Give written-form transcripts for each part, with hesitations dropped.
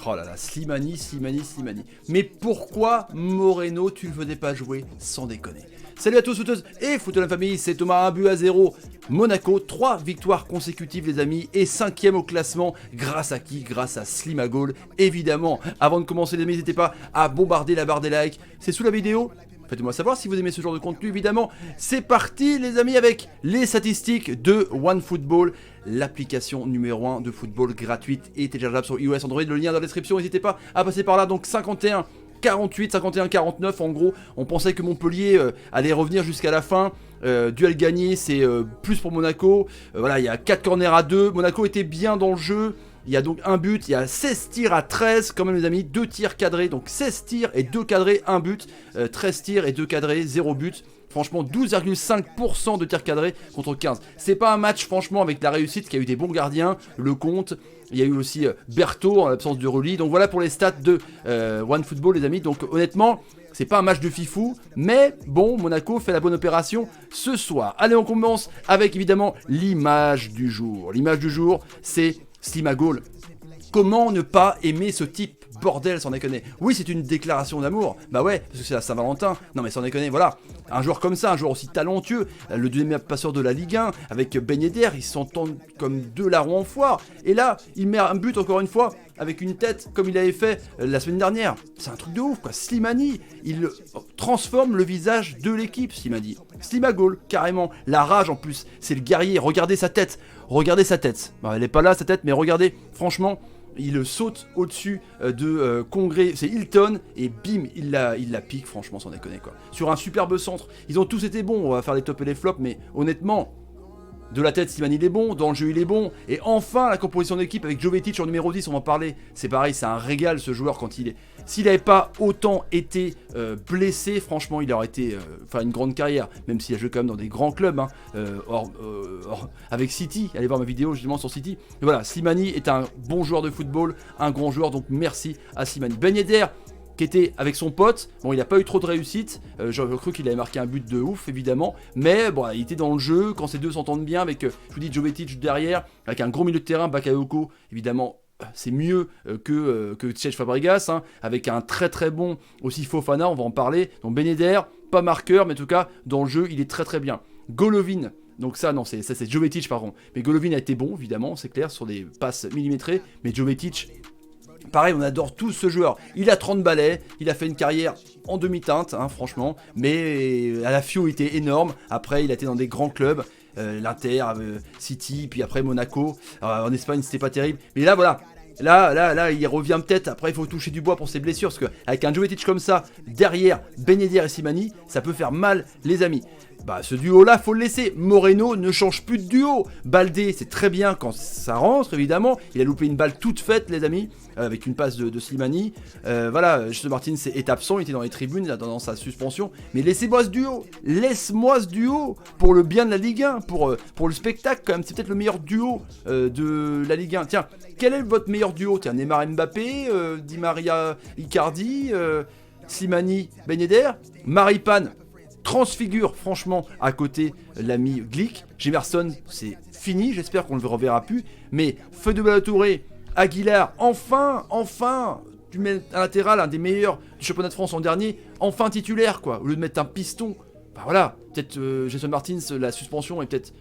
Oh là là, Slimani. Mais pourquoi Moreno, tu ne venais pas jouer sans déconner? Salut à tous, footeuses et footeux de la famille, c'est Thomas, 1-0. Monaco, 3 victoires consécutives les amis, et 5ème au classement, grâce à qui? Grâce à Slimagol, évidemment. Avant de commencer les amis, n'hésitez pas à bombarder la barre des likes, c'est sous la vidéo. Faites-moi savoir si vous aimez ce genre de contenu, évidemment. C'est parti les amis avec les statistiques de OneFootball, l'application numéro 1 de football gratuite et téléchargeable sur iOS, Android. Le lien dans la description, n'hésitez pas à passer par là. Donc 51-48, 51-49 en gros. On pensait que Montpellier allait revenir jusqu'à la fin. Duel gagné, c'est plus pour Monaco. Voilà, il y a 4 corners à 2. Monaco était bien dans le jeu. Il y a donc un but, il y a 16 tirs à 13 quand même les amis, 2 tirs cadrés, donc 16 tirs et 2 cadrés, 1 but, 13 tirs et 2 cadrés, 0 but. Franchement 12,5% de tirs cadrés contre 15. C'est pas un match franchement avec la réussite, qui a eu des bons gardiens, Lecomte, il y a eu aussi Berthaud en l'absence de Rulli. Donc voilà pour les stats de OneFootball les amis, donc honnêtement... C'est pas un match de fifou, mais bon, Monaco fait la bonne opération ce soir. Allez, on commence avec évidemment l'image du jour. L'image du jour, c'est Slimagol. Comment ne pas aimer ce type? Bordel, sans déconner. Oui, c'est une déclaration d'amour. Bah ouais, parce que c'est la Saint-Valentin. Non mais sans déconner, voilà. Un joueur comme ça, un joueur aussi talentueux, le deuxième meilleur passeur de la Ligue 1, avec Ben Yedder, ils s'entendent comme deux larrons en foire. Et là, il met un but encore une fois, avec une tête comme il avait fait la semaine dernière. C'est un truc de ouf quoi. Slimani, il transforme le visage de l'équipe, Slimani. Slimagol, carrément. La rage en plus, c'est le guerrier. Regardez sa tête. Regardez sa tête. Bon, elle est pas là sa tête, mais regardez, franchement... Il saute au-dessus de Congrès, c'est Hilton, et bim, il la pique, franchement, sans déconner quoi. Sur un superbe centre, ils ont tous été bons, on va faire les tops et les flops, mais honnêtement, de la tête, Slimani il est bon, dans le jeu il est bon, et enfin la composition d'équipe avec Jovetic en numéro 10, on va en parler, c'est pareil, c'est un régal ce joueur quand il est... S'il n'avait pas autant été blessé, franchement, il aurait été une grande carrière, même s'il a joué quand même dans des grands clubs, hein, avec City, allez voir ma vidéo justement sur City. Mais voilà, Slimani est un bon joueur de football, un grand joueur, donc merci à Slimani. Ben Yedder, qui était avec son pote, bon il n'a pas eu trop de réussite, j'aurais cru qu'il avait marqué un but de ouf évidemment, mais bon il était dans le jeu, quand ces deux s'entendent bien avec, je vous dis Jovetic derrière, avec un gros milieu de terrain, Bakayoko évidemment, c'est mieux que Cesc Fabregas, hein, avec un très très bon aussi Fofana, on va en parler, donc Ben Yedder, pas marqueur, mais en tout cas dans le jeu il est très très bien. Golovin, donc ça non, c'est Jovetic pardon, mais Golovin a été bon évidemment, c'est clair, sur des passes millimétrées, mais Jovetic... Pareil, on adore tous ce joueur. Il a 30 balais, il a fait une carrière en demi-teinte, hein, franchement. Mais à la Fio, il était énorme. Après, il a été dans des grands clubs. L'Inter, City, puis après Monaco. En Espagne, c'était pas terrible. Mais là, voilà. Là, il revient peut-être. Après, il faut toucher du bois pour ses blessures. Parce qu'avec un Jovetic comme ça, derrière Ben Yedder et Slimani, ça peut faire mal, les amis. Bah, ce duo-là, faut le laisser. Moreno ne change plus de duo. Baldé, c'est très bien quand ça rentre, évidemment. Il a loupé une balle toute faite, les amis, avec une passe de Slimani. Voilà, José Martins est absent, il était dans les tribunes, il a dans sa suspension. Mais laissez-moi ce duo. Laisse-moi ce duo pour le bien de la Ligue 1, pour le spectacle, quand même. C'est peut-être le meilleur duo de la Ligue 1. Tiens, quel est votre meilleur duo? Tiens, Neymar Mbappé, Di Maria Icardi, Slimani Ben Yedder, Maripane transfigure franchement à côté l'ami Glick. Jemerson, c'est fini, j'espère qu'on ne le reverra plus. Mais Feu de Balatouré, Aguilar, enfin, tu mets un latéral, un des meilleurs du championnat de France en dernier, enfin titulaire quoi, au lieu de mettre un piston. Bah voilà, peut-être Jason Martins, la suspension est peut-être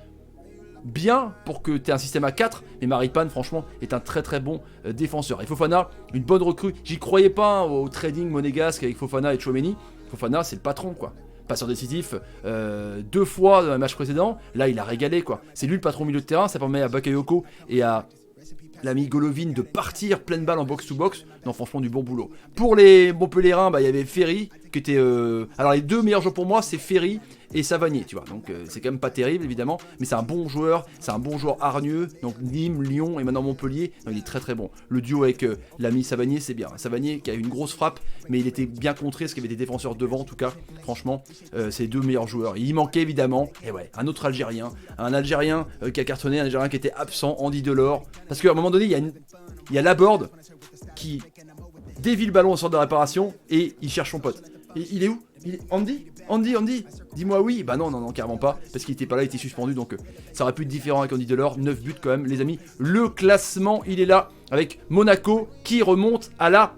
bien pour que tu aies un système à 4, mais Maripane franchement est un très très bon défenseur. Et Fofana, une bonne recrue, j'y croyais pas hein, au trading monégasque avec Fofana et Tchouaméni. Fofana c'est le patron quoi. Passeur décisif 2 fois dans le match précédent, là il a régalé quoi. C'est lui le patron milieu de terrain, ça permet à Bakayoko et à l'ami Golovin de partir pleine balle en box-to-box. Non franchement du bon boulot. Pour les Montpellierins, bah, il y avait Ferry qui était... Alors les deux meilleurs joueurs pour moi c'est Ferry et Savanier, tu vois. Donc c'est quand même pas terrible évidemment, mais c'est un bon joueur, c'est un bon joueur hargneux. Donc Nîmes, Lyon et maintenant Montpellier, non, il est très très bon. Le duo avec l'ami Savanier c'est bien. Savanier qui a une grosse frappe, mais il était bien contré parce qu'il y avait des défenseurs devant en tout cas. Franchement, c'est les deux meilleurs joueurs. Il manquait évidemment, et ouais, un autre Algérien, qui a cartonné, un Algérien qui était absent, Andy Delors. Parce qu'à un moment donné, il y a Laborde qui dévie le ballon au centre de réparation et il cherche son pote. Et il est où? Andy? Andy, dis-moi oui. Bah non, carrément pas, parce qu'il était pas là, il était suspendu, donc ça aurait pu être différent avec Andy Delors. 9 buts quand même, les amis. Le classement, il est là, avec Monaco qui remonte à la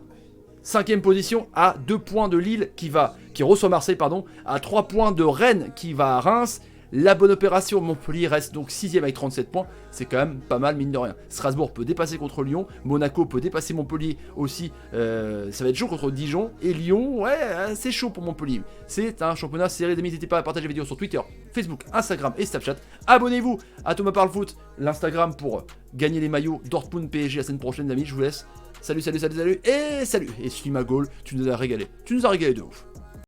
5ème position, à 2 points de Lille qui reçoit Marseille, pardon, à 3 points de Rennes qui va à Reims. La bonne opération, Montpellier reste donc 6ème avec 37 points, c'est quand même pas mal mine de rien. Strasbourg peut dépasser contre Lyon, Monaco peut dépasser Montpellier aussi, ça va être chaud contre Dijon, et Lyon, ouais, c'est chaud pour Montpellier. C'est un championnat serré, les amis, n'hésitez pas à partager la vidéo sur Twitter, Facebook, Instagram et Snapchat. Abonnez-vous à Thomas Parle Foot, l'Instagram pour gagner les maillots Dortmund PSG la semaine prochaine, les amis, je vous laisse. Salut, et salut, et suis ma goal, tu nous as régalé de ouf.